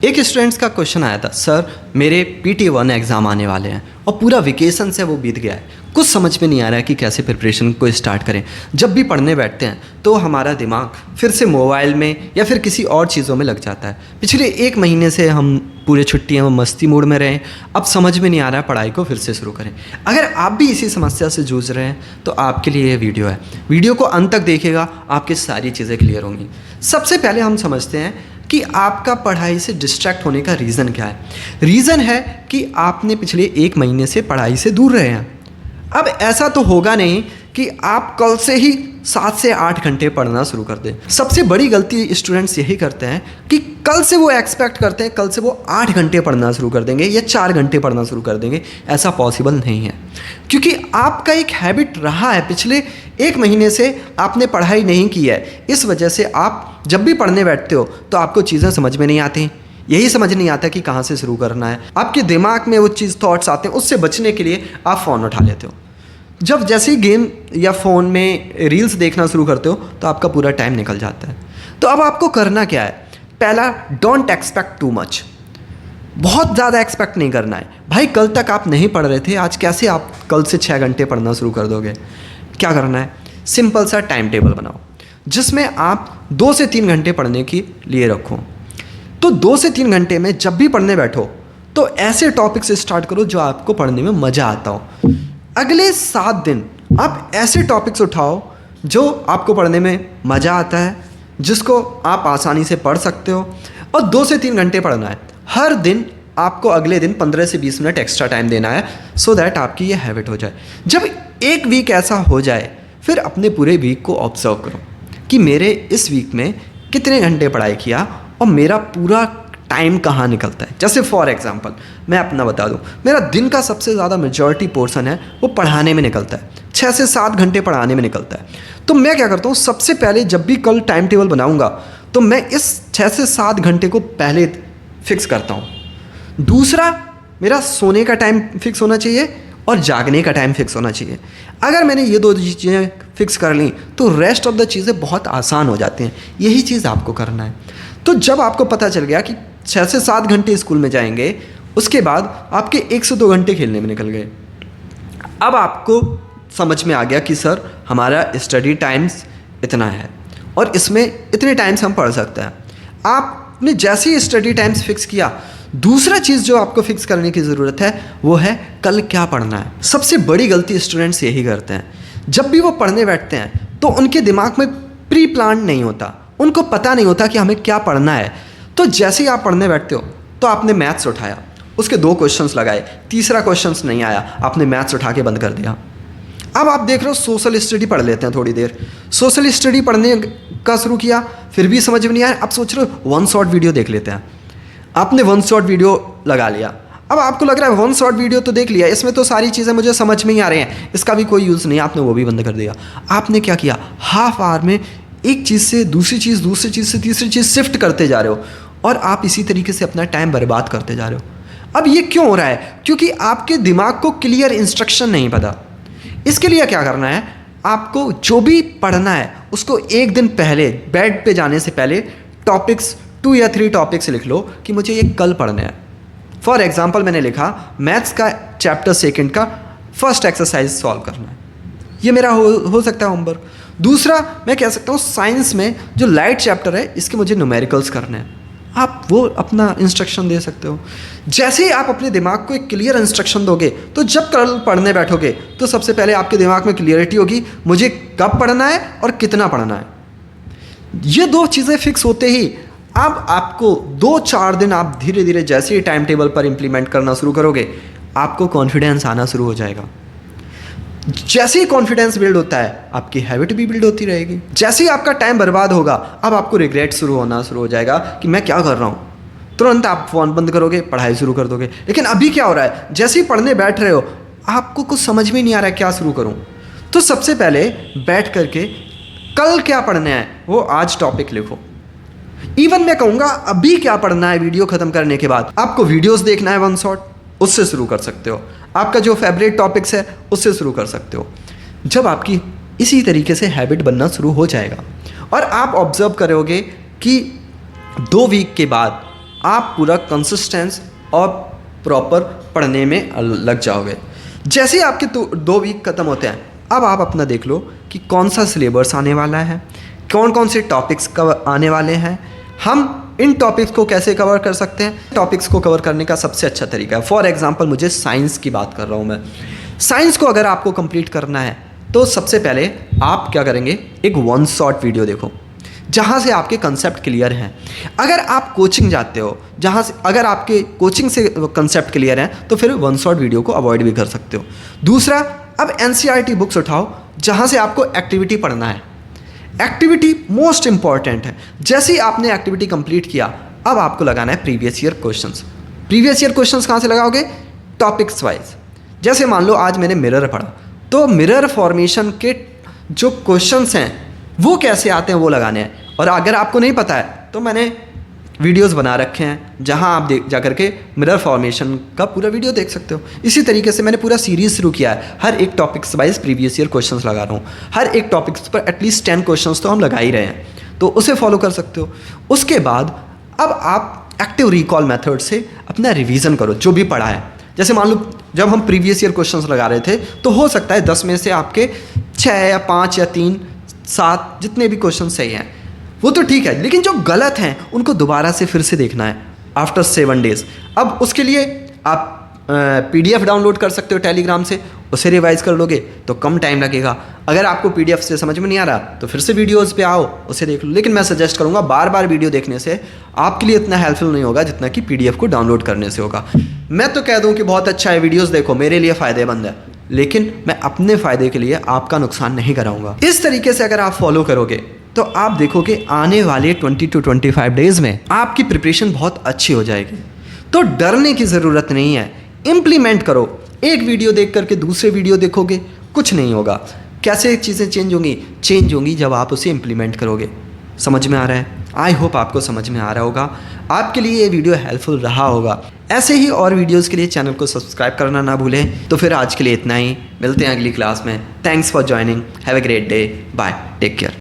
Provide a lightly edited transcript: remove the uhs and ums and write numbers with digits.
एक स्टूडेंट्स का क्वेश्चन आया था, सर मेरे PT1 एग्ज़ाम आने वाले हैं और पूरा वेकेशन से वो बीत गया है, कुछ समझ में नहीं आ रहा है कि कैसे प्रिपरेशन को स्टार्ट करें। जब भी पढ़ने बैठते हैं तो हमारा दिमाग फिर से मोबाइल में या फिर किसी और चीज़ों में लग जाता है। पिछले 1 महीने से हम पूरे छुट्टियाँ मस्ती मूड में रहें, अब समझ में नहीं आ रहा है, पढ़ाई को फिर से शुरू करें। अगर आप भी इसी समस्या से जूझ रहे हैं तो आपके लिए ये वीडियो है। वीडियो को अंत तक देखिएगा, आपकी सारी चीज़ें क्लियर होंगी। सबसे पहले हम समझते हैं कि आपका पढ़ाई से डिस्ट्रैक्ट होने का रीज़न क्या है। रीज़न है कि आपने पिछले 1 महीने से पढ़ाई से दूर रहे हैं। अब ऐसा तो होगा नहीं कि आप कल से ही 7 से 8 घंटे पढ़ना शुरू कर दें। सबसे बड़ी गलती स्टूडेंट्स यही करते हैं कि कल से वो एक्सपेक्ट करते हैं कल से वो 8 घंटे पढ़ना शुरू कर देंगे या 4 घंटे पढ़ना शुरू कर देंगे। ऐसा पॉसिबल नहीं है, क्योंकि आपका एक हैबिट रहा है, पिछले 1 महीने से आपने पढ़ाई नहीं की है। इस वजह से आप जब भी पढ़ने बैठते हो तो आपको चीज़ें समझ में नहीं आती। यही समझ नहीं आता कि कहाँ से शुरू करना है। आपके दिमाग में वो चीज़ थॉट्स आते हैं, उससे बचने के लिए आप फ़ोन उठा लेते हो। जब जैसे ही गेम या फ़ोन में रील्स देखना शुरू करते हो तो आपका पूरा टाइम निकल जाता है। तो अब आपको करना क्या है? पहला, डोंट एक्सपेक्ट टू मच। बहुत ज़्यादा एक्सपेक्ट नहीं करना है। भाई कल तक आप नहीं पढ़ रहे थे, आज कैसे आप कल से 6 घंटे पढ़ना शुरू कर दोगे? क्या करना है? सिंपल सा टाइम टेबल बनाओ जिसमें आप 2 से 3 घंटे पढ़ने के लिए रखो। तो 2 से 3 घंटे में जब भी पढ़ने बैठो तो ऐसे टॉपिक से स्टार्ट करो जो आपको पढ़ने में मज़ा आता हो। अगले 7 दिन आप ऐसे टॉपिक्स उठाओ जो आपको पढ़ने में मज़ा आता है, जिसको आप आसानी से पढ़ सकते हो, और 2 से 3 घंटे पढ़ना है। हर दिन आपको अगले दिन 15 से 20 मिनट एक्स्ट्रा टाइम देना है, सो दैट आपकी ये हैबिट हो जाए। जब 1 वीक ऐसा हो जाए फिर अपने पूरे वीक को ऑब्जर्व करो कि मेरे इस वीक में कितने घंटे पढ़ाई किया और मेरा पूरा टाइम कहाँ निकलता है। जैसे फॉर एग्जांपल मैं अपना बता दूं, मेरा दिन का सबसे ज़्यादा मेजॉरिटी पोर्शन है वो पढ़ाने में निकलता है। 6 से 7 घंटे पढ़ाने में निकलता है। तो मैं क्या करता हूँ, सबसे पहले जब भी कल टाइम टेबल बनाऊँगा तो मैं इस 6 से 7 घंटे को पहले फिक्स करता हूँ। दूसरा, मेरा सोने का टाइम फिक्स होना चाहिए और जागने का टाइम फिक्स होना चाहिए। अगर मैंने ये 2 चीज़ें फिक्स कर ली तो रेस्ट ऑफ द चीज़ें बहुत आसान हो जाती हैं। यही चीज़ आपको करना है। तो जब आपको पता चल गया कि 6 से 7 घंटे स्कूल में जाएंगे, उसके बाद आपके 1 से 2 घंटे खेलने में निकल गए। अब आपको समझ में आ गया कि सर हमारा स्टडी टाइम्स इतना है और इसमें इतने टाइम्स हम पढ़ सकते हैं। आपने जैसे ही स्टडी टाइम्स फिक्स किया, दूसरा चीज़ जो आपको फिक्स करने की ज़रूरत है वो है कल क्या पढ़ना है। सबसे बड़ी गलती स्टूडेंट्स यही करते हैं, जब भी वो पढ़ने बैठते हैं तो उनके दिमाग में प्री प्लान नहीं होता, उनको पता नहीं होता कि हमें क्या पढ़ना है। तो जैसे ही आप पढ़ने बैठते हो तो आपने मैथ्स उठाया, उसके 2 क्वेश्चंस लगाए, तीसरा क्वेश्चंस नहीं आया, आपने मैथ्स उठा के बंद कर दिया। अब आप देख रहे हो सोशल स्टडी पढ़ लेते हैं थोड़ी देर। सोशल स्टडी पढ़ने का शुरू किया, फिर भी समझ में नहीं आया, अब सोच रहे हो 1 शॉर्ट वीडियो देख लेते हैं। आपने 1 शॉर्ट वीडियो लगा लिया। अब आपको लग रहा है 1 शॉर्ट वीडियो तो देख लिया, इसमें तो सारी चीज़ें मुझे समझ में ही आ रही हैं, इसका भी कोई यूज़ नहीं, आपने वो भी बंद कर दिया। आपने क्या किया, हाफ आवर में एक चीज़ से दूसरी चीज़, दूसरी चीज़ से तीसरी चीज़ शिफ्ट करते जा रहे हो और आप इसी तरीके से अपना टाइम बर्बाद करते जा रहे हो। अब ये क्यों हो रहा है? क्योंकि आपके दिमाग को क्लियर इंस्ट्रक्शन नहीं पता। इसके लिए क्या करना है, आपको जो भी पढ़ना है उसको 1 दिन पहले बेड पे जाने से पहले टॉपिक्स 2 या 3 टॉपिक्स लिख लो कि मुझे ये कल पढ़ना है। फॉर एग्जांपल मैंने लिखा मैथ्स का चैप्टर 2 का फर्स्ट एक्सरसाइज सॉल्व करना है, ये मेरा हो सकता है होमवर्क। दूसरा, मैं कह सकता हूँ साइंस में जो लाइट चैप्टर है इसके मुझे न्यूमेरिकल्स करने हैं। आप वो अपना इंस्ट्रक्शन दे सकते हो। जैसे ही आप अपने दिमाग को एक क्लियर इंस्ट्रक्शन दोगे तो जब कल पढ़ने बैठोगे तो सबसे पहले आपके दिमाग में क्लियरिटी होगी, मुझे कब पढ़ना है और कितना पढ़ना है। ये 2 चीज़ें फिक्स होते ही अब आपको 2-4 दिन आप धीरे धीरे जैसे ही टाइम टेबल पर इम्प्लीमेंट करना शुरू करोगे, आपको कॉन्फिडेंस आना शुरू हो जाएगा। जैसे ही कॉन्फिडेंस बिल्ड होता है आपकी हैबिट भी बिल्ड होती रहेगी। जैसे ही आपका टाइम बर्बाद होगा, अब आपको रिग्रेट शुरू हो जाएगा कि मैं क्या कर रहा हूँ। तुरंत आप फ़ोन बंद करोगे, पढ़ाई शुरू कर दोगे। लेकिन अभी क्या हो रहा है, जैसे ही पढ़ने बैठ रहे हो आपको कुछ समझ में नहीं आ रहा है क्या शुरू करूँ। तो सबसे पहले बैठ करके कल क्या पढ़ना है वो आज टॉपिक लिखो। इवन मैं कहूँगा अभी क्या पढ़ना है, वीडियो ख़त्म करने के बाद आपको वीडियोस देखना है 1 शॉट, उससे शुरू कर सकते हो। आपका जो फेवरेट टॉपिक्स है उससे शुरू कर सकते हो। जब आपकी इसी तरीके से हैबिट बनना शुरू हो जाएगा और आप ऑब्जर्व करोगे कि 2 वीक के बाद आप पूरा कंसिस्टेंस और प्रॉपर पढ़ने में लग जाओगे। जैसे ही आपके 2 वीक ख़त्म होते हैं, अब आप अपना देख लो कि कौन सा सिलेबस आने वाला है, कौन कौन से टॉपिक्स कवर आने वाले हैं, हम इन टॉपिक्स को कैसे कवर कर सकते हैं। टॉपिक्स को कवर करने का सबसे अच्छा तरीका है, फॉर एग्जांपल मुझे साइंस की बात कर रहा हूँ मैं। साइंस को अगर आपको कंप्लीट करना है तो सबसे पहले आप क्या करेंगे, एक 1 शॉट वीडियो देखो जहाँ से आपके कंसेप्ट क्लियर हैं। अगर आप कोचिंग जाते हो जहाँ से अगर आपके कोचिंग से कंसेप्ट क्लियर हैं तो फिर 1 शॉट वीडियो को अवॉइड भी कर सकते हो। दूसरा, अब NCERT बुक्स उठाओ जहाँ से आपको एक्टिविटी पढ़ना है। एक्टिविटी मोस्ट इंपॉर्टेंट है। जैसे ही आपने एक्टिविटी कंप्लीट किया, अब आपको लगाना है previous year questions. Previous year questions कहाँ से लगाओगे, टॉपिक्स वाइज। जैसे मान लो आज मैंने मिरर पढ़ा, तो मिरर फॉर्मेशन के जो क्वेश्चंस हैं वो कैसे आते हैं वो लगाने हैं। और अगर आपको नहीं पता है तो मैंने वीडियोस बना रखे हैं जहां आप जा करके मिरर फॉर्मेशन का पूरा वीडियो देख सकते हो। इसी तरीके से मैंने पूरा सीरीज शुरू किया है, हर एक topics wise previous year questions लगा रहा हूँ। हर एक टॉपिक्स पर एटलीस्ट 10 क्वेश्चंस तो हम लगा ही रहे हैं, तो उसे फॉलो कर सकते हो। उसके बाद अब आप एक्टिव रिकॉल मेथड से अपना रिवीजन करो जो भी पढ़ा है। जैसे मान लो जब हम प्रीवियस ईयर क्वेश्चंस लगा रहे थे तो हो सकता है 10 में से आपके 6 या 5 या 3, 7 जितने भी क्वेश्चन सही हैं वो तो ठीक है, लेकिन जो गलत हैं उनको दोबारा से फिर से देखना है आफ्टर 7 डेज़। अब उसके लिए आप PDF डाउनलोड कर सकते हो टेलीग्राम से, उसे रिवाइज कर लोगे तो कम टाइम लगेगा। अगर आपको PDF से समझ में नहीं आ रहा तो फिर से वीडियोज़ पे आओ, उसे देख लो। लेकिन मैं सजेस्ट करूँगा बार बार वीडियो देखने से आपके लिए इतना हेल्पफुल नहीं होगा जितना कि PDF को डाउनलोड करने से होगा। मैं तो कह दूँ कि बहुत अच्छा है, वीडियोज़ देखो, मेरे लिए फ़ायदेमंद है, लेकिन मैं अपने फ़ायदे के लिए आपका नुकसान नहीं कराऊंगा। इस तरीके से अगर आप फॉलो करोगे तो आप देखोगे आने वाले 20 to 25 डेज़ में आपकी प्रिपरेशन बहुत अच्छी हो जाएगी। तो डरने की ज़रूरत नहीं है, इम्प्लीमेंट करो। एक वीडियो देख करके दूसरे वीडियो देखोगे कुछ नहीं होगा। कैसे चीज़ें चेंज होंगी जब आप उसे इम्प्लीमेंट करोगे। समझ में आ रहा है? आई होप आपको समझ में आ रहा होगा, आपके लिए ये वीडियो हेल्पफुल रहा होगा। ऐसे ही और वीडियोस के लिए चैनल को सब्सक्राइब करना ना भूलें। तो फिर आज के लिए इतना ही, मिलते हैं अगली क्लास में। Thanks for joining, have a great day, bye, take care.